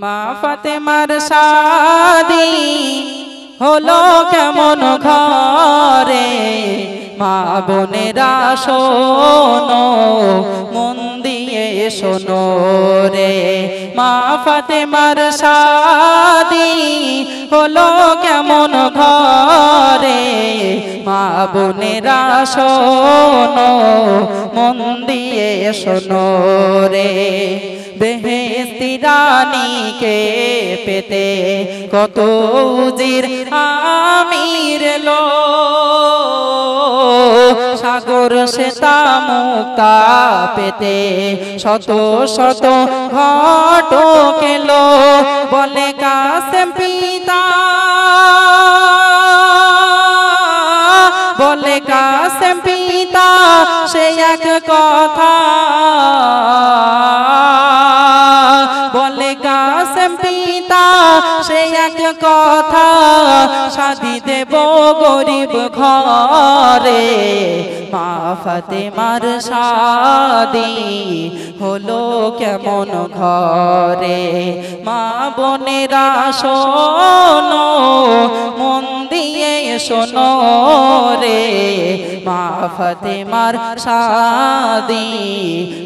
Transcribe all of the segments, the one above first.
মা ফাতেমার শাদি হলো কেমন ঘরে, মা বোনেরা শোনো মন দিয়ে শোনো রে। মা ফাতেমার শাদি হলো কেমন ঘরে, মা বোনেরা শোনো মন দিয়ে শোনো রে। বেহেশতি রানীকে পেতে কত উজির আমির লো, সাগর শ্বেতা মুক্তা পেতে শত শত ঘটক এলো। বলে কাসেম পিতা, বলে কাসেম পিতা সে এক কথা, বলে কাসেম পিতা সে এক কথা, শাদি দেব গরিব ঘরে। মা ফাতেমার শাদি হলো কেমন ঘরে, মা বোনেরা শোনো মন দিয়ে শোনো রে। মা ফাতেমার শাদি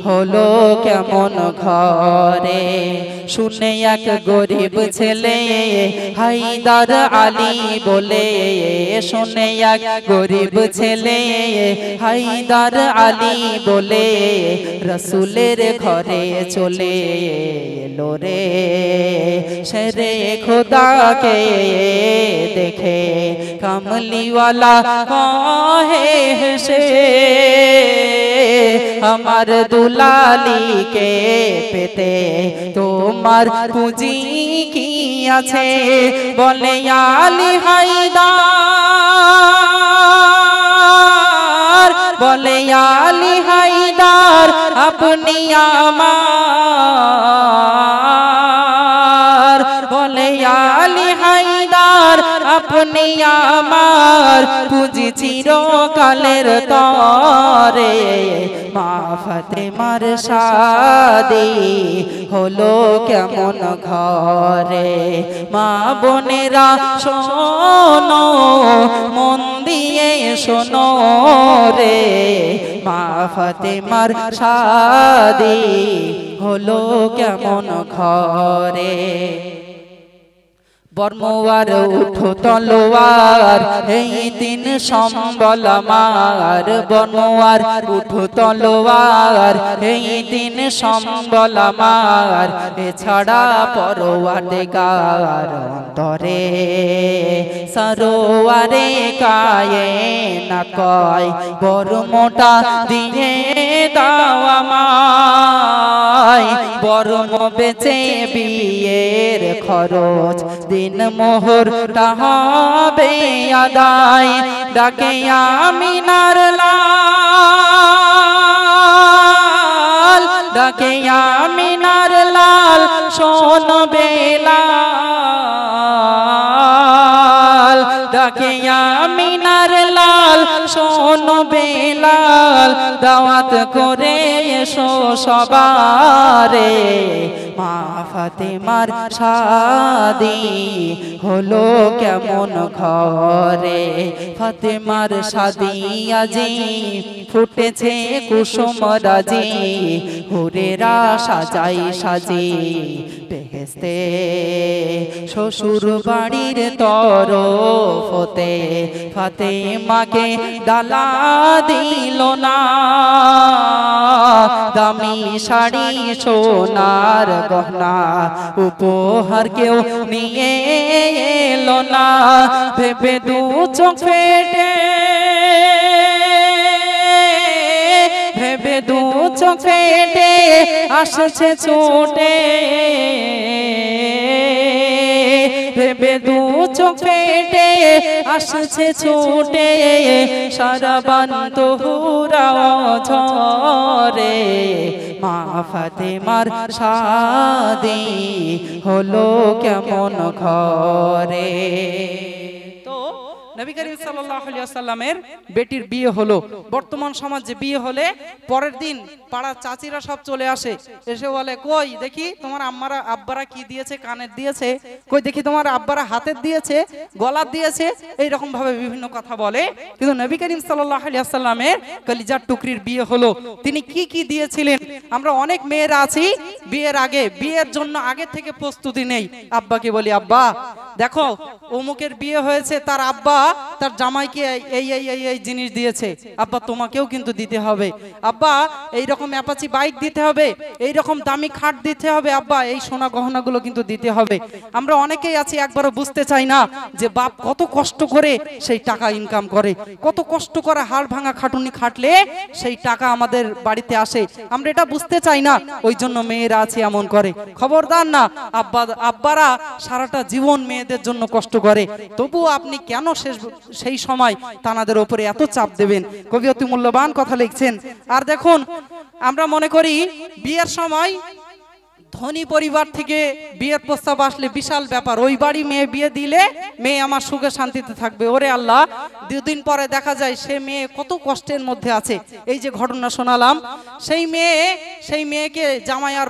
হলো কেমন ঘরে। শুনে এক গরিব ছেলে হায়দার আলী বলে, শুনে এক গরিব ছেলে হায়দার আলী বলে, রসুলের ঘরে চলে এলো রে। শেরে খোদাকে দেখে কামলিওয়ালা কহে হেসে, আমার দুলালিকে পেতে তোমার পুঁজি কি আছে। বলে আলী হায়দার, বলে আলী হায়দার আপনি আমার, বলে আলী হায়দার আপনি আমার, পুঁজি চিরকালের তরে। মা ফাতেমার শাদি হলো কেমন ঘরে, মা বোনেরা শোনো মন দিয়ে শোনো রে। মা ফাতেমার শাদি হলো কেমন ঘরে। বর্মওয়ার উঠো তলোয়ার এই দিন সম্বল আমার, বর্মওয়ার উঠো তলোয়ার এই দিন সম্বল আমার। এছাড়া পরওয়ারদিগার অন্তরে সরোয়ারে কায়ে না কয়, বর্মটা দিয়ে দাও আমায়। বর্ম বেচে বিয়ের খরচ দিন মোহরটা হবে আদায়। ডাকে আমিনার লাল, ডাকে আমিনার লাল শোন বেলাল, ডাকে আমিনার লাল শোন বেলাল। দাওয়াত করে এসো সবারে, মা ফাতেমার শাদি হলো কেমন ঘরে। ফাতেমার শাদি আজি ফুটেছে কুসুম রাজি, হুরেরা সাজাই সাজি বেহেশতে শ্বশুর বাড়ির তরফতে। ফাতেমাকে ডালা দিল না, দামি শাড়ি সোনার গহনা উপহার কেউ নিয়ে এলো না। ভেবে দু চোখ ফেটে, ভেবে দু চোখ ফেটে আসছে ছুটে, ভেবে দু চোখ ফেটে আসছে ছুটে। সারা বান্ত হুরাও ঝরে, মা ফাতেমার শাদি হলো কেমন ঘরে। তো নবী করিম সাল্লাল্লাহু আলাইহি ওয়াসাল্লামের বেটির বিয়ে হলো। বর্তমান সমাজে বিয়ে হলে পরের দিন পাড়ার চাচিরা সব চলে আসে, এসে বলে কই দেখি তোমার আম্মারা আব্বারা কি দিয়েছে, কানের দিয়েছে, কই দেখি তোমার আব্বারা হাতের দিয়েছে, গলার দিয়েছে, এই রকম ভাবে বিভিন্ন কথা বলে। কিন্তু নবী করিম সাল্লাল্লাহু আলাইহি ওয়াসাল্লামের কলিজার টুকরির বিয়ে হলো, তিনি কি কি দিয়েছিলেন। আমরা অনেক মেয়েরা আছি বিয়ের আগে, বিয়ের জন্য আগে থেকে প্রস্তুতি নেই। আব্বাকে বলি আব্বা দেখো অমুকের বিয়ে হয়েছে, তার আব্বা তার জামাইকে এই এই এই এই জিনিস দিয়েছে, আব্বা তোমাকেও কিন্তু দিতে হবে, আব্বা এই রকম অ্যাপাচি বাইক দিতে হবে, এই রকম দামি খাট দিতে হবে, আব্বা এই সোনা গহনাগুলো কিন্তু দিতে হবে। আমরা অনেকেই আছি একবারও বুঝতে চাই না যে বাপ কত কষ্ট করে সেই টাকা ইনকাম করে, কত কষ্ট করে হাড় ভাঙা খাটুনি খাটলে সেই টাকা আমাদের বাড়িতে আসে, আমরা এটা বুঝতে চাই না। ওই জন্য মেয়েরা আছে এমন করে। খবরদার না, আব্বারা সারাটা জীবন মেয়েদের জন্য কষ্ট করে, তবুও আপনি কেন সেই সময় তানাদের উপরে এত চাপ দেবেন? কবি অতি মূল্যবান কথা লিখছেন। আর দেখুন আমরা মনে করি বিয়ের সময় ধনী পরিবার থেকে বিয়ের প্রস্তাব আসলে বিশাল ব্যাপার, ওই বাড়ি মেয়ে বিয়ে দিলে মেয়ে আমার সুখে শান্তিতে থাকবে। ওরে আল্লাহ, দুদিন পরে দেখা যায় সে মেয়ে কত কষ্টের মধ্যে আছে। এই যে ঘটনা শোনালাম, সেই মেয়েকে জামাই আর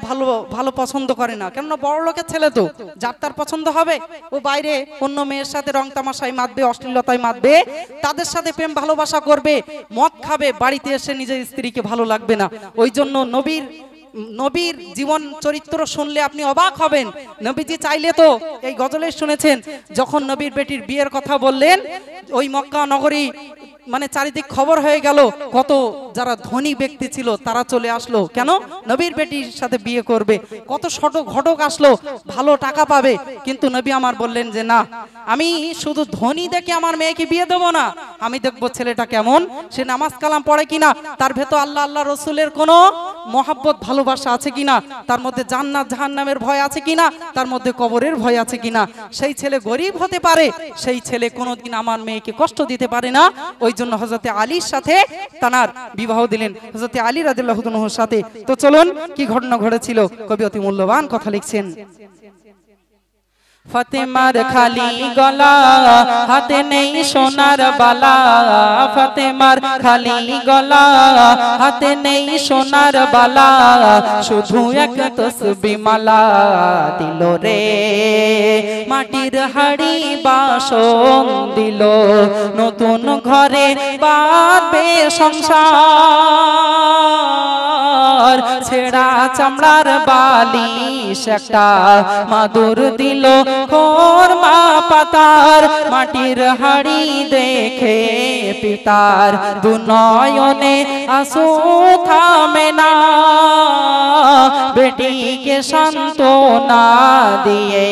ভালো পছন্দ করে না, কেননা বড় লোকের ছেলে তো, যার তার পছন্দ হবে, ও বাইরে অন্য মেয়ের সাথে রং তামাশায় মাতবে, অশ্লীলতায় মাতবে, তাদের সাথে প্রেম ভালোবাসা করবে, মদ খাবে, বাড়িতে এসে নিজের স্ত্রীকে ভালো লাগবে না। ওই জন্য নবীর জীবন চরিত্র শুনলে আপনি অবাক হবেন। নবীজি চাইলে তো এই গজলে শুনেছেন, যখন নবীর বেটির বিয়ের কথা বললেন, ওই মক্কা নগরী মানে চারিদিক খবর হয়ে গেল, কত যারা ধনী ব্যক্তি ছিল তারা চলে আসলো, কেন নবীর বেটির সাথে বিয়ে করবে, কত শত ঘটক আসলো, ভালো টাকা পাবে। কিন্তু নবী আমার বললেন যে না, আমি শুধু ধনী দেখে আমার মেয়েকে বিয়ে দেবো না, আমি দেখবো ছেলেটা কেমন, সে নামাজ কালাম পড়ে কিনা, তার ভেতর আল্লাহ রসুলের কোনো মহাব্বত ভালোবাসা আছে কিনা, তার মধ্যে জান্নাত জাহান্নামের ভয় আছে কিনা, তার মধ্যে কবরের ভয় আছে কিনা। সেই ছেলে গরিব হতে পারে, সেই ছেলে কোনোদিন আমার মেয়েকে কষ্ট দিতে পারে না। ওই জন্য হযরতে আলীর সাথে তানার বিবাহ দিলেন, হযরতে আলী রাদিয়াল্লাহু তাআলার সাথে। তো চলুন কি ঘটনা ঘটেছিল, কবি অতি মূল্যবান কথা লিখছেন। ফাতেমার খালি গলা, হাতে নেই সোনার বালা, ফাতেমার খালি গলা, হাতে নেই সোনার বালা, শুধু এক তসবিহ মালা দিল রে, মাটির হাড়ি বাসন দিল, নতুন ঘরে বাঁধবে সংসার, ছেঁড়া চামড়ার বালিশ একটা মাদুর দিল, খোরমা পাতার, মাটির হাড়ি দেখে পিতার দু নয়নে আঁসু থামে না, বেটিকে সান্ত্বনা দিয়ে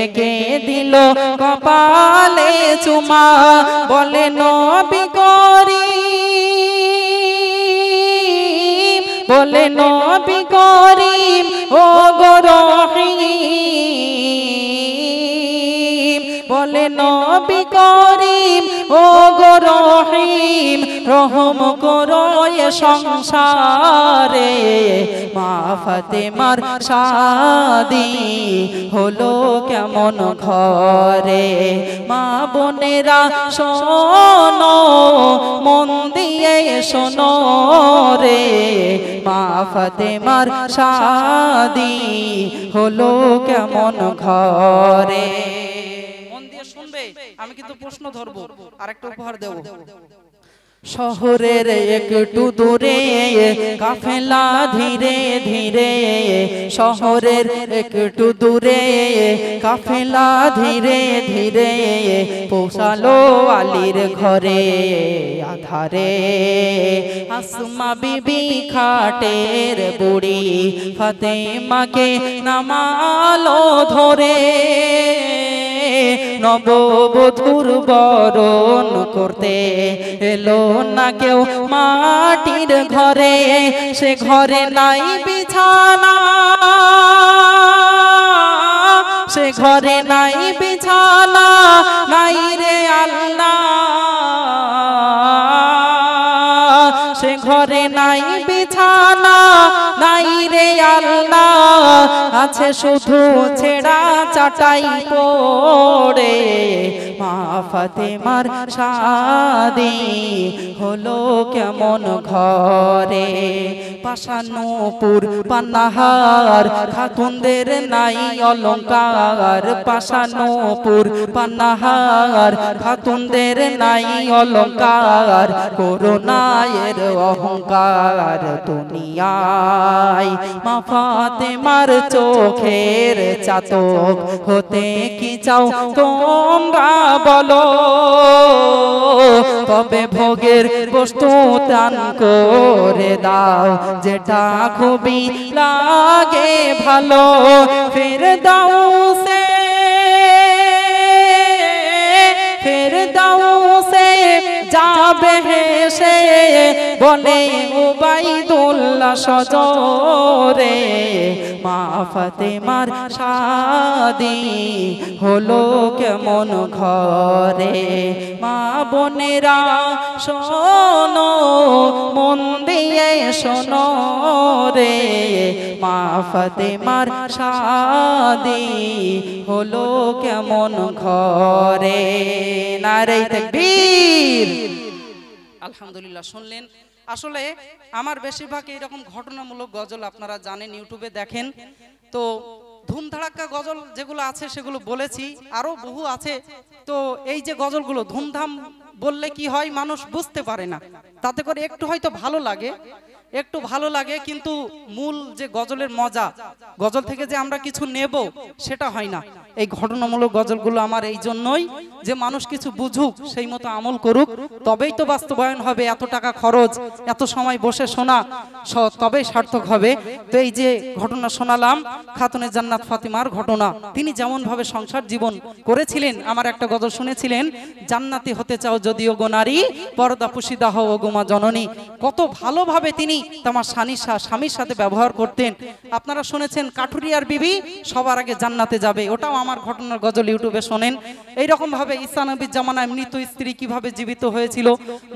একে দিল কপালে চুমা, বলে নবী করিম, বলে নবী করিম ও গো রহিম, বলে নবী করিম ও গো রহিম, রহম করো এ সংসারে, মা ফাতেমার শাদি হলো কেমন ঘরে, মা বোনেরা শোনো মন দিয়ে শোনো রে, মা ফাতেমার শাদি হলো কেমন ঘরে। মন দিয়ে শুনবে, আমি কিন্তু প্রশ্ন ধরবো আর একটা উপহার দেব। শহরের একটু দূরে কাফেলা ধীরে ধীরে, শহরের একটু দূরে কাফেলা ধীরে ধীরে, পৌঁছালো আলীর ঘরে আধারে, আসমা বিবি খাটের বুড়ি ফাতেমাকে নামালো ধরে, নববধূর বরণ করতে এলো না কেউ মাটির ঘরে, সে ঘরে নাই বিছানা, সে ঘরে নাই বিছানা, নাই রে আল্লাহ, সে ঘরে নাই বিছানা, নাই রে আল্লাহ, আছে শুধু ছেঁড়া চাটাই পড়ে মা ফাতেমার শাদি হলো কেমন ঘরে। পাশানুপুর পান্নাহার খাতুনদের নাই অলংকার, পাশানুপুর পান্নাহার খাতুনদের নাই অলংকার, করুণায়ের অহংকার দুনিয়ায় মা ফাতেমার চোখের চাতক হতে কি চাও তোমরা বলো, তবে ভোগের বস্তু দান করে দাও যেটা খুবই লাগে ভালো। ফেরদাউসে ফেরদাউসে যাবে হেসে বলে উবাইদুল্লাহ সজরে মা ফাতেমার শাদি হলো কেমন ঘরে। মা বোনেরা শোনো মন দিয়ে শোনো রে মা ফাতেমার শাদি হলো কেমন ঘরে। নারে তাকবীর। আলহামদুলিল্লাহ শুনলেন। আসলে আমার বেশিরভাগ এইরকম ঘটনামূলক গজল আপনারা জানেন, ইউটিউবে দেখেন। তো ধুমধাড়াক্কা গজল যেগুলো আছে সেগুলো বলেছি, আরো বহু আছে। তো এই যে গজলগুলো ধুমধাম বললে কি হয়, মানুষ বুঝতে পারে না, তাতে করে একটু হয়তো ভালো লাগে, একটু ভালো লাগে, কিন্তু মূল যে গজলের মজা, গজল থেকে যে আমরা কিছু নেব সেটা হয় না। এই ঘটনামূলক গজলগুলো আমার এই জন্যই যে মানুষ কিছু বুঝুক, সেই মতো আমল করুক, তবেই তো বাস্তবায়ন হবে। এত টাকা খরচ, এত সময় বসে শোনা, তবেই সার্থক হবে। তো এই যে ঘটনা শোনালাম খাতুনে জান্নাত ফাতিমার ঘটনা, তিনি যেমন ভাবে সংসার জীবন করেছিলেন। আমার একটা গজল শুনেছিলেন, জান্নাতি হতে চাও যদিও গো নারী, পর্দা পুশিদা হও গো মা জননী। কত ভালোভাবে তিনি তোমার স্বামীর সাথে ব্যবহার করতেন। আপনারা শুনেছেন কাঠুরিয়ার বিবি সবার আগে জান্নাতে যাবে, ওটাও আমার ঘটনার গজল, ইউটিউবে শোনেন। এইরকম ভাবে ঈসা নবীর জামানায় মৃত স্ত্রী কিভাবে জীবিত হয়েছিল,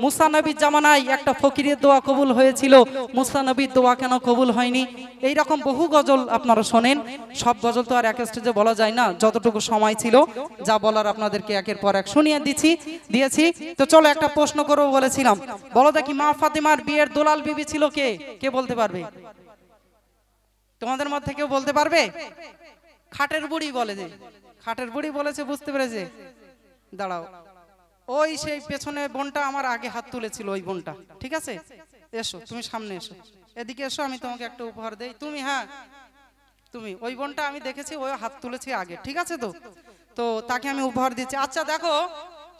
মুসা নবীর জামানায় একটা ফকিরের দোয়া কবুল হয়েছিল, মুসা নবীর দোয়া কেন কবুল হয়নি। এইরকম বহু গজল আপনারা শোনেন। সব গজল তো আর এক স্টেজে বলা যায় না, যতটুকু সময় ছিল যা বলার আপনাদেরকে একের পর এক শুনিয়ে দিয়েছি। তো চলো একটা প্রশ্ন করবো বলেছিলাম, বলো দেখি মা ফাতেমার বিয়ের দোলাল বিবি ছিল কে? কে বলতে পারবে? তোমাদের মধ্যে কেউ বলতে পারবে? খাটের বুড়ি বলে, যে খাটের বুড়ি বলেছে, বুঝতে পেরেছে? দাঁড়াও, ওই সেই পেছনে বোনটা আমার আগে হাত তুলেছিল, ওই বোনটা, ঠিক আছে? এসো তুমি সামনে এসো, এদিকে এসো, আমি তোমাকে একটা উপহার দেই। তুমি, হ্যাঁ তুমি, ওই বোনটা আমি দেখেছি, ওই হাত তুলেছে আগে, ঠিক আছে? তো তো তাকে আমি উপহার দিচ্ছি। আচ্ছা দেখো,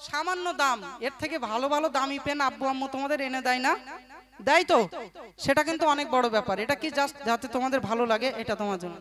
সামান্য দাম, এর থেকে ভালো ভালো দামি পেন আব্বু আম্মু তোমাদের এনে দেয় না? দেয় তো, সেটা কিন্তু অনেক বড় ব্যাপার। এটা কি জাস্ট যাতে তোমাদের ভালো লাগে, এটা তোমার জন্য।